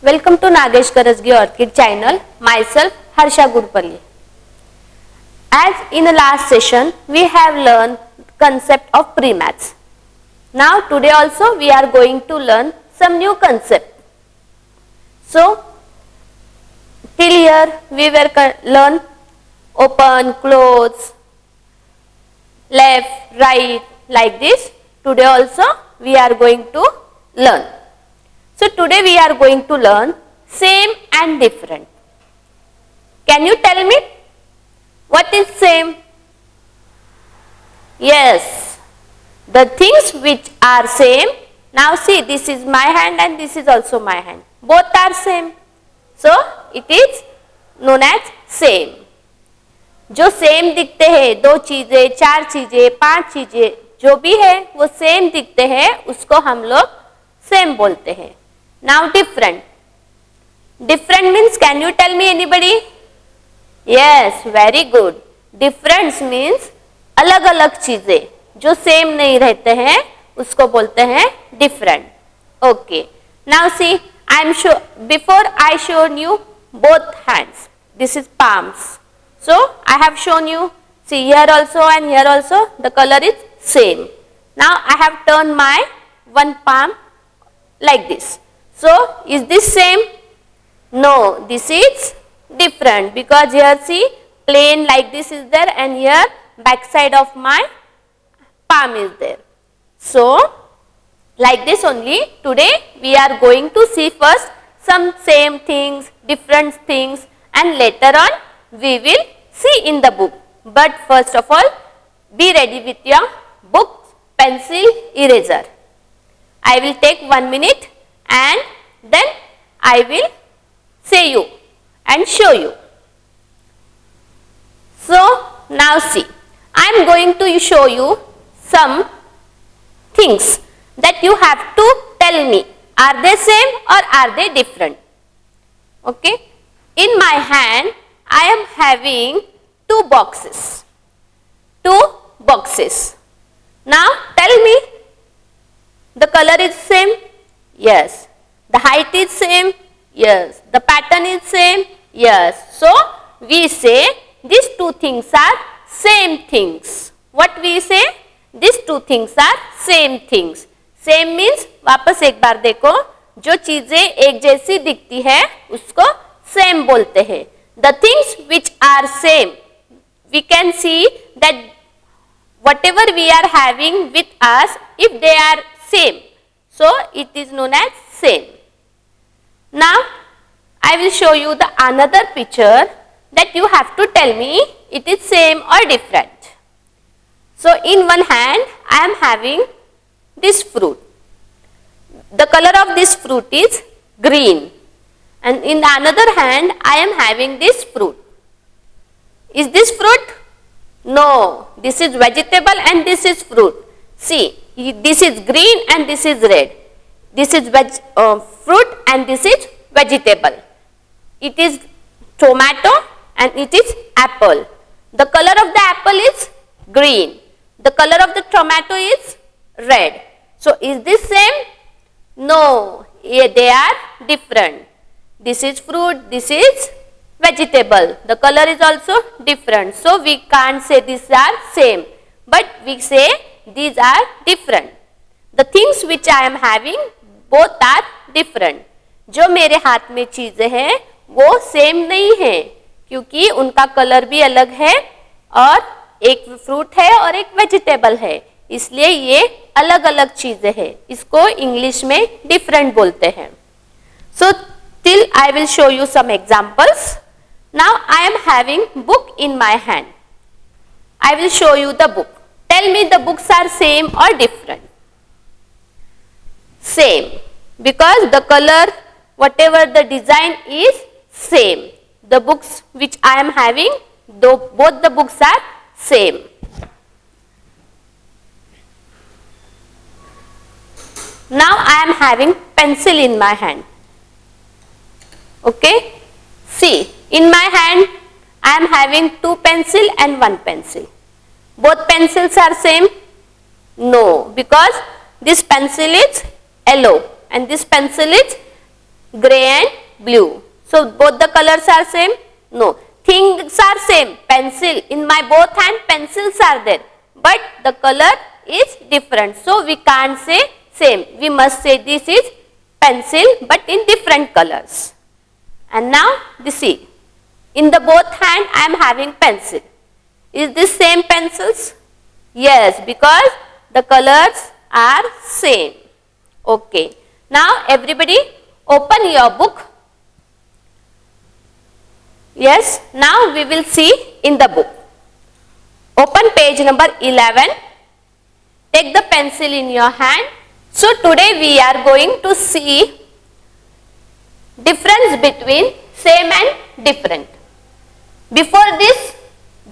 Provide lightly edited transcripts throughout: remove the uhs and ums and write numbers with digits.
Welcome to Nagesh Garasgi Orchid channel. Myself Harsha Gurpalli. As in the last session we have learned concept of pre-maths. Now today also we are going to learn some new concept. So till here we were learn open, close, left, right, like this. Today also we are going to learn. So today we are going to learn same and different. Can you tell me what is same? Yes, the things which are same. Now see, this is my hand and this is also my hand. Both are same. So it is known as same. जो same दिखते हैं, दो चीजें, चार चीजें, पांच चीजें, जो भी है वो सेम दिखते हैं, उसको हम लोग सेम बोलते हैं. Now different. Different means, can you tell me anybody? Yes, very good. Difference means अलग अलग चीजें जो सेम नहीं रहते हैं उसको बोलते हैं different. Okay. Now see, before I shown you both hands. This is palms. So I have shown you. See, here also and here also the color is same. Now I have turned my one palm like this. So is this same? No, this is different, because here see, plane like this is there and here back side of my palm is there. So like this only today we are going to see first some same things, different things, and later on we will see in the book. But first of all, be ready with your book, pencil, eraser. I will take 1 minute and then I will say you and show you. So now see, I am going to show you some things that you have to tell me, are they same or are they different? Okay. In my hand I am having two boxes. Now tell me, the color is same? Yes. The height is same? Yes. The pattern is same? Yes. So we say these two things are same things. What we say? These two things are same things. Same means, वापस एक बार देखो, जो चीजें एक जैसी दिखती है उसको same बोलते हैं. The things which are same, we can see that whatever we are having with us, if they are same, so it is known as same. Now I will show you the another picture that you have to tell me it is same or different. So in one hand I am having this fruit. The color of this fruit is green, and in the another hand I am having this fruit. Is this fruit? No, this is vegetable and this is fruit. See, this is green and this is red. This is fruit and this is vegetable. It is tomato and it is apple. The color of the apple is green. The color of the tomato is red. So is this same? No, they are different. This is fruit, this is vegetable. The color is also different. So we can't say these are same, but we say these are different. The things which I am having, both are different. जो मेरे हाथ में चीजें हैं वो same नहीं है, क्योंकि उनका कलर भी अलग है और एक फ्रूट है और एक वेजिटेबल है, इसलिए ये अलग अलग चीजें हैं. इसको इंग्लिश में डिफरेंट बोलते हैं. So till I will show you some examples. Now I am having book in my hand. I will show you the book. Tell me the books are same or different? Same, because the color, whatever the design is same. The books which I am having, both the books are same. Now I am having pencil in my hand. Okay. See, in my hand I am having two pencil and one pencil. Both pencils are same? No, because this pencil is yellow and this pencil is Gray and blue. So both the colors are same? No. Things are same. Pencil. In my both hand pencils are there. But the color is different. So we can't say same. We must say this is pencil but in different colors. And now this see. In the both hand I am having pencil. Is this same pencils? Yes, because the colors are same. Okay. Now everybody open your book. Yes, now we will see in the book. Open page number 11. Take the pencil in your hand. So today we are going to see difference between same and different. Before this,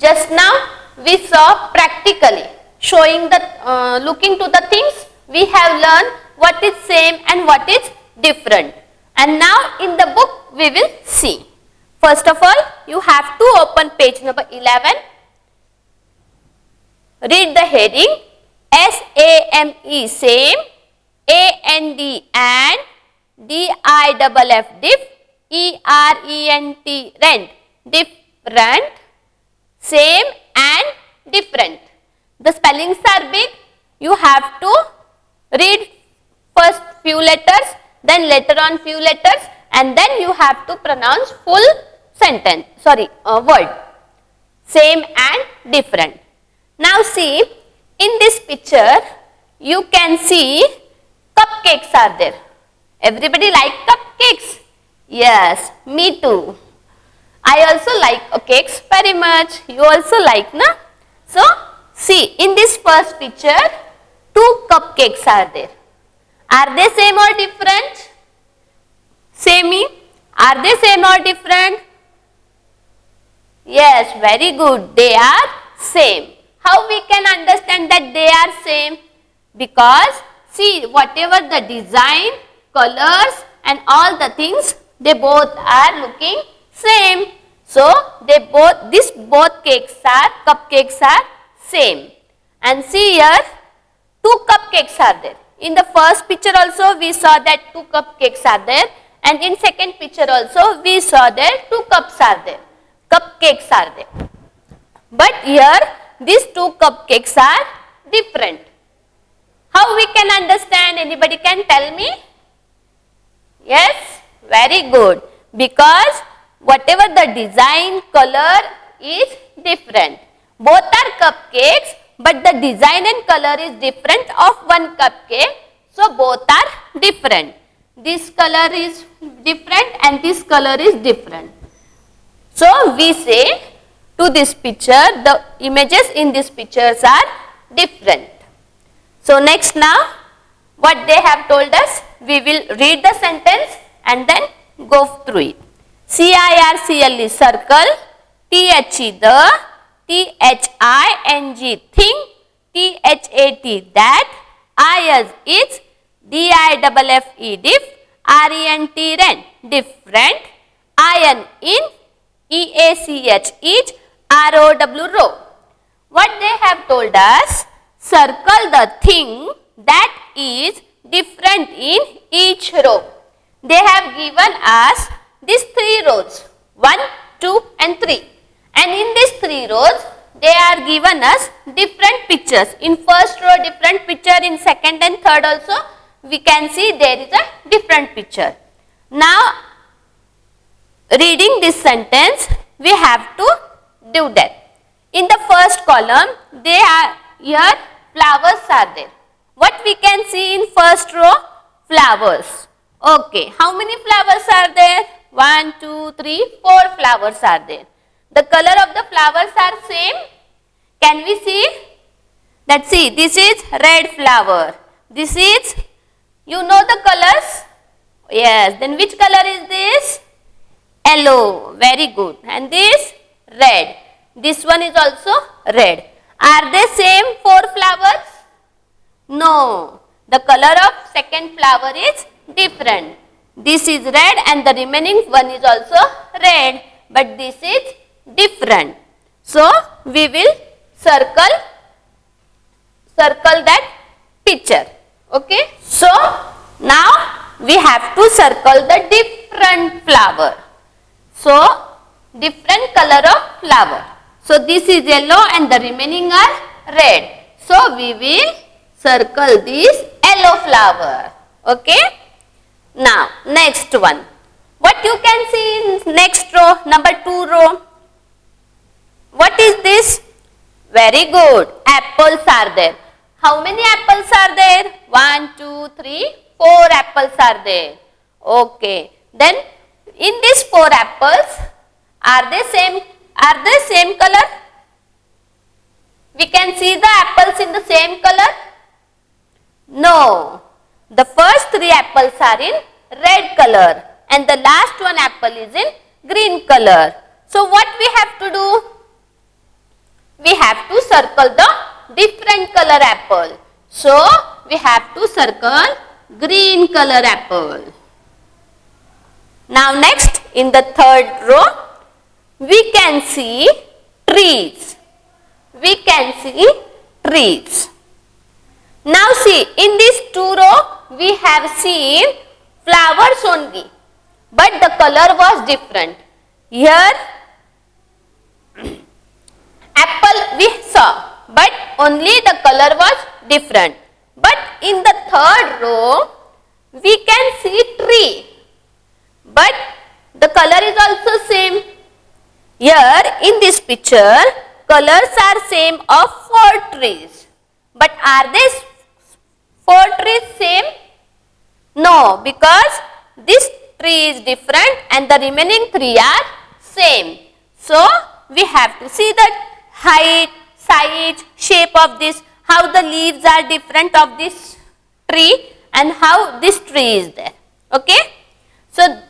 just now we saw practically showing the looking to the things we have learned what is same and what is different. And now in the book we will see. First of all, you have to open page number 11. Read the heading. S-A-M-E, same. A-N-D, and. D-I-F-F, diff. E-R-E-N-T, rent. Different. Same and different. The spellings are big. You have to read first few letters, then later on few letters, and then you have to pronounce full sentence, word. Same and different. Now see, in this picture, you can see cupcakes are there. Everybody like cupcakes? Yes, me too. I also like cakes very much. You also like, na? So, see, in this first picture, 2 cupcakes are there. Are they same or different? Same? Are they same or different? Yes, very good. They are same. How we can understand that they are same? Because see, whatever the design, colors and all the things, they both are looking same. So, both cupcakes are same. And see here, 2 cupcakes are there. In the first picture also we saw that 2 cupcakes are there, and in second picture also we saw that 2 cups are there. Cupcakes are there. But here these 2 cupcakes are different. How we can understand? Anybody can tell me? Yes? Very good. Because whatever the design, color is different. Both are cupcakes, but the design and color is different of one cupcake. So both are different. This color is different and this color is different. So we say to this picture, the images in these pictures are different. So next now, what they have told us, we will read the sentence and then go through it. C-I-R-C-L is circle, T-H-E the, T-H-I-N-G thing, T-H-A-T that, I-S is, D-I-F-F-E diff, R-E-N-T rent, different, I-N in, E-A-C-H each, R-O-W row. What they have told us, circle the thing that is different in each row. They have given us these 3 rows, 1, 2 and 3. And in these 3 rows, they are given us different pictures. In first row different picture, in second and third also we can see there is a different picture. Now, reading this sentence, we have to do that. In the first column, they are here flowers are there. What we can see in first row? Flowers. Okay, how many flowers are there? 1, 2, 3, 4 flowers are there. The color of the flowers are same. Can we see? Let's see, this is red flower. This is, you know the colors? Yes, then which color is this? Yellow, very good. And this? Red. This one is also red. Are they same 4 flowers? No. The color of second flower is different. This is red and the remaining one is also red. But this is different. So, we will circle that picture. Okay. So, now we have to circle the different flower. So different color of flower. So this is yellow and the remaining are red. So we will circle this yellow flower. Okay. Now next one. What you can see in next row, number 2 row? What is this? Very good. Apples are there. How many apples are there? 1, 2, 3, 4 apples are there. Okay. Then in these 4 apples, are they same color? We can see the apples in the same color? No. The first 3 apples are in red color and the last one apple is in green color. So what we have to do? We have to circle the different color apple. So we have to circle green color apple. Now next, in the 3rd row, we can see trees. We can see trees. Now see, in this 2 row, we have seen flowers only, but the color was different. Here, apple we saw, but only the color was different. But in the 3rd row, we can see tree, but the color is also same. Here in this picture, colors are same of 4 trees. But are these 4 trees same? No, because this tree is different and the remaining 3 are same. So we have to see the height, size, shape of this, how the leaves are different of this tree and how this tree is there. Okay? So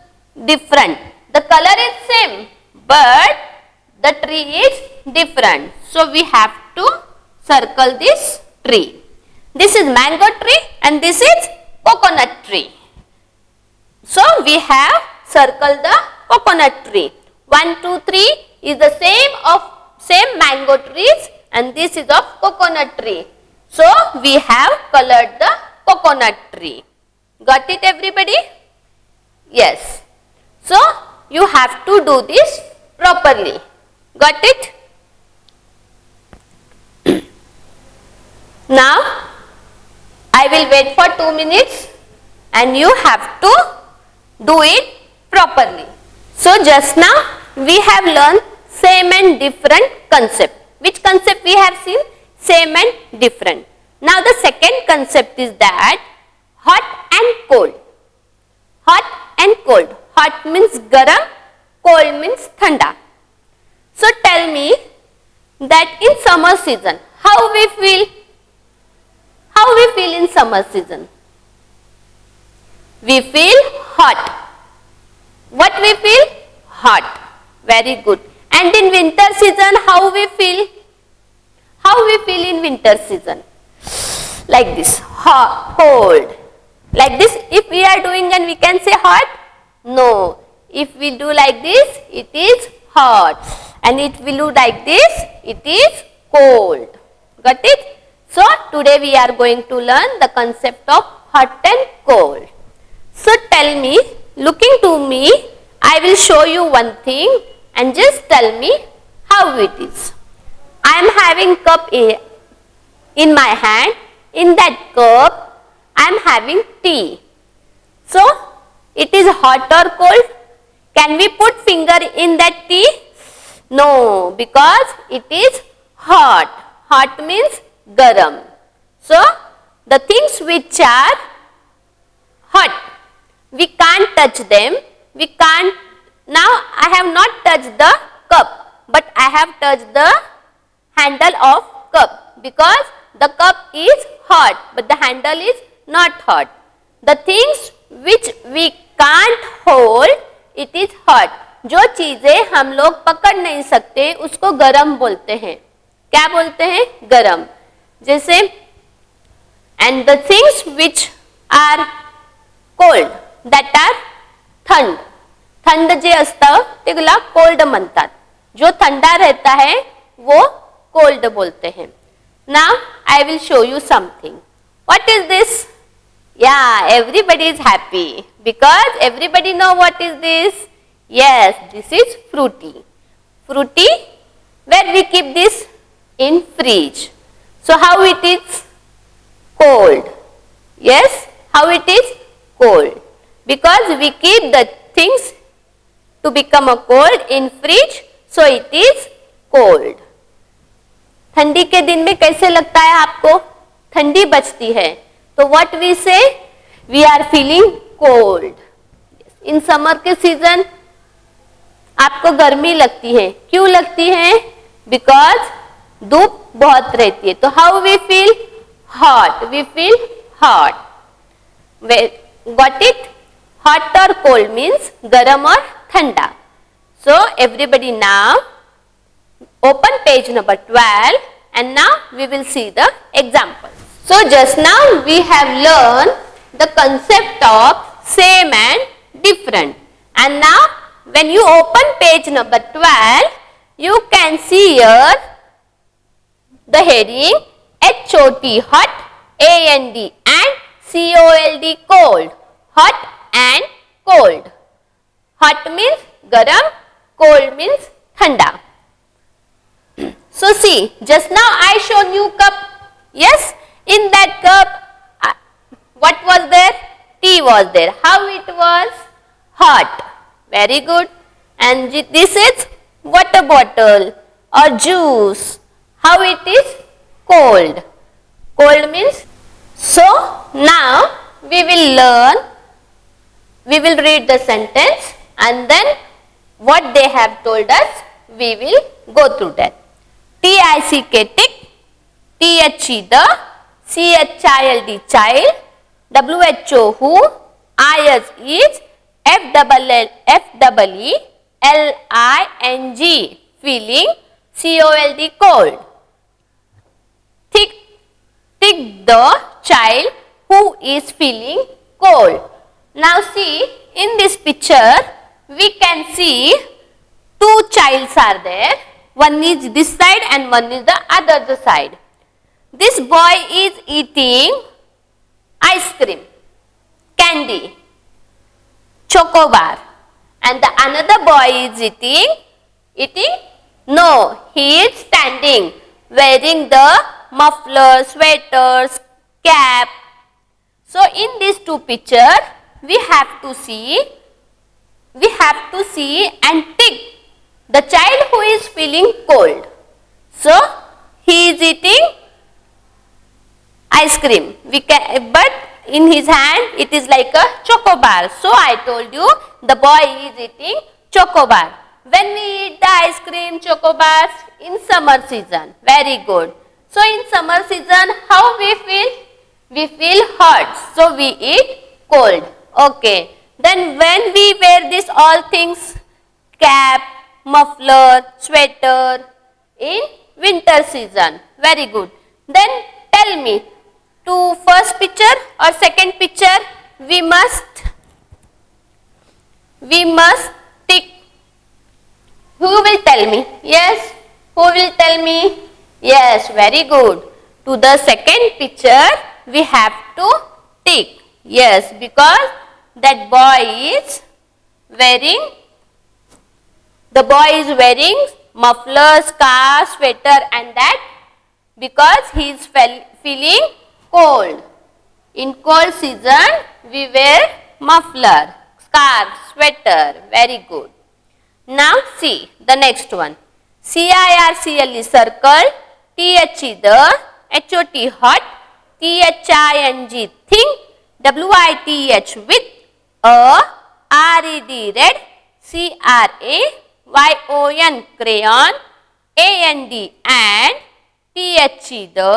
different. The color is same, but the tree is different. So we have to circle this tree. This is mango tree and this is coconut tree. So we have circled the coconut tree. 1, 2, 3 is the same mango trees and this is of coconut tree. So we have colored the coconut tree. Got it everybody? Yes. So you have to do this properly. Got it? Now I will wait for 2 minutes and you have to do it properly. So just now we have learned same and different concept. Which concept we have seen? Same and different. Now the second concept is that hot and cold. Hot and cold. Hot means garam, cold means thanda. So tell me that in summer season, how we feel? How we feel in summer season? We feel hot. What we feel? Hot. Very good. And in winter season, how we feel? How we feel in winter season? Like this, hot, cold. Like this, if we are doing and we can say hot? No. If we do like this, it is hot. And if we do like this, it is cold. Got it? So today we are going to learn the concept of hot and cold. So tell me, looking to me, I will show you one thing and just tell me how it is. I am having cup A in my hand. In that cup, I am having tea. So it is hot or cold? Can we put finger in that tea? No, because it is hot. Hot means garam. So the things which are hot, we can't touch them. We can't. Now I have not touched the cup, but I have touched the handle of cup because the cup is hot, but the handle is not hot. The things which we can't hold, it is hot. जो चीजें हम लोग पकड़ नहीं सकते उसको गरम बोलते हैं. क्या बोलते हैं? गरम. जैसे and the things which are cold, that are थंड. थंड जे असतं त्याला कोल्ड म्हणतात. जो थंडा रहता है वो कोल्ड बोलते हैं. Now I will show you something. What is this? Yeah, everybody is happy because everybody know what is this. Yes, this is fruity. Fruity, where we keep this in fridge. So how it is? Cold. Yes, how it is? Cold. Because we keep the things to become a cold in fridge, so it is cold. ठंडी के दिन में कैसे लगता है आपको? ठंडी बचती है, तो what we say? We are feeling cold. In summer के सीजन आपको गर्मी लगती है. क्यों लगती है? बिकॉज धूप बहुत रहती है. तो how we feel? Hot. We feel hot. Got it? Hot और कोल्ड मीन्स गरम और ठंडा. So everybody now open page number 12 and now we will see the example. So just now we have learned the concept of same and different, and now when you open page number 12 you can see here the heading HOT hot, AND and COLD cold. Hot and cold. Hot means garam, cold means thanda. So see, just now I shown you cup. Yes, in that cup, what was there? Tea was there. How it was? Hot. Very good. And this is water bottle or juice. How it is? Cold. Cold means. So now we will learn. We will read the sentence and then what they have told us, we will go through that. TICK tick, THE the, CHILD child, WHO who, IS is, FEE LING feeling, COLD cold. Tick the child who is feeling cold. Now see, in this picture we can see two childs are there. One is this side and one is the other side. This boy is eating ice cream, candy, chocobar, and the another boy is eating? No, he is standing, wearing the muffler, sweaters, cap. So in these two pictures, we have to see and tick the child who is feeling cold. So he is eating ice cream. But in his hand it is like a chocobar. So I told you the boy is eating chocobar. When we eat the ice cream, chocobars in summer season. Very good. So in summer season, how we feel? We feel hot. So we eat cold. Okay. Then when we wear this all things, cap, muffler, sweater in winter season. Very good. Then tell me, to first picture or second picture, we must tick. Who will tell me? Yes, who will tell me? Yes, very good. To the second picture, we have to tick. Yes, because that boy is wearing muffler, scarf, sweater and that because he is feeling cold. In cold season, we wear muffler, scarf, sweater. Very good. Now see the next one. CIRCL is circle, THE the, HOT hot, THING thing, WITH with, a, RED red, CRAYON crayon, AND and, THE the,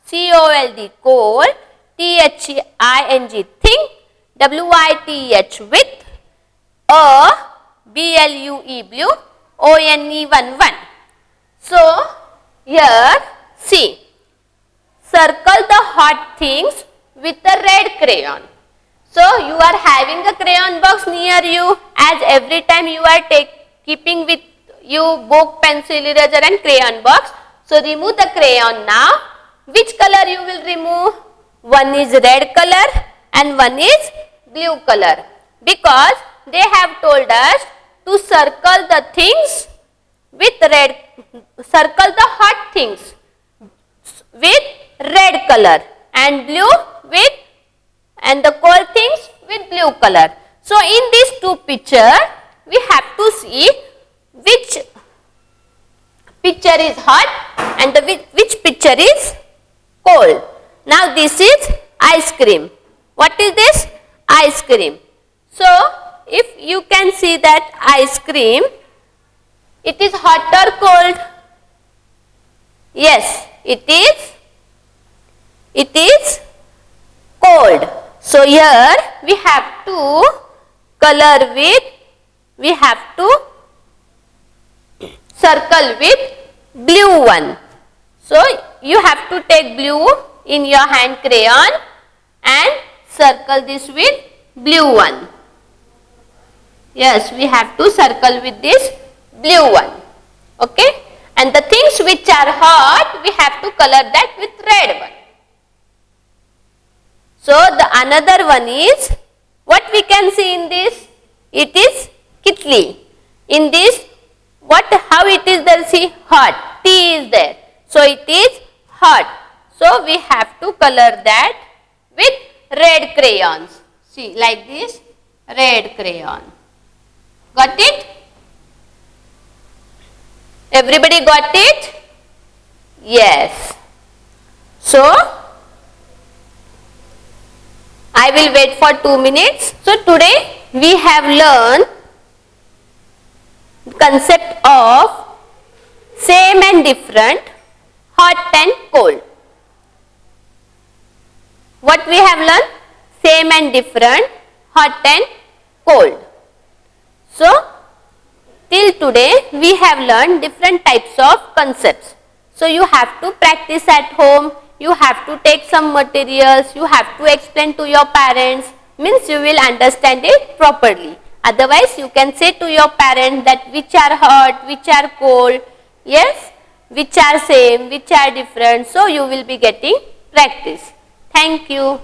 COLD cold, THING thing, WITH with, a, BLUE blue, ONE 11. So here see, circle the hot things with a red crayon. So you are having a crayon box near you, as every time you are keeping with you book, pencil, eraser and crayon box. So remove the crayon now. Which color you will remove? One is red color and one is blue color, because they have told us to circle the things with red, circle the hot things with red color and blue with, and the cold things with blue color. So in these two picture we have to see which picture is hot and which picture is cold. Now this is ice cream. What is this? Ice cream. So if you can see that ice cream, it is hot or cold? Yes, it is cold. So here we have to color with, we have to circle with blue one. So you have to take blue in your hand crayon and circle this with blue one. Yes, we have to circle with this blue one. Okay, and the things which are hot, we have to color that with red one. So the another one is, what we can see in this? It is kitli. In this, what, how it is there? See, hot. T is there. So it is hot. So we have to color that with red crayons. See, like this, red crayon. Got it? Everybody got it? Yes. So I will wait for 2 minutes. So today we have learned concept of same and different, hot and cold. What we have learned? Same and different, hot and cold. So till today we have learned different types of concepts. So you have to practice at home, you have to take some materials, you have to explain to your parents, means you will understand it properly. Otherwise you can say to your parents that which are hot, which are cold, yes, which are same, which are different. So you will be getting practice. Thank you.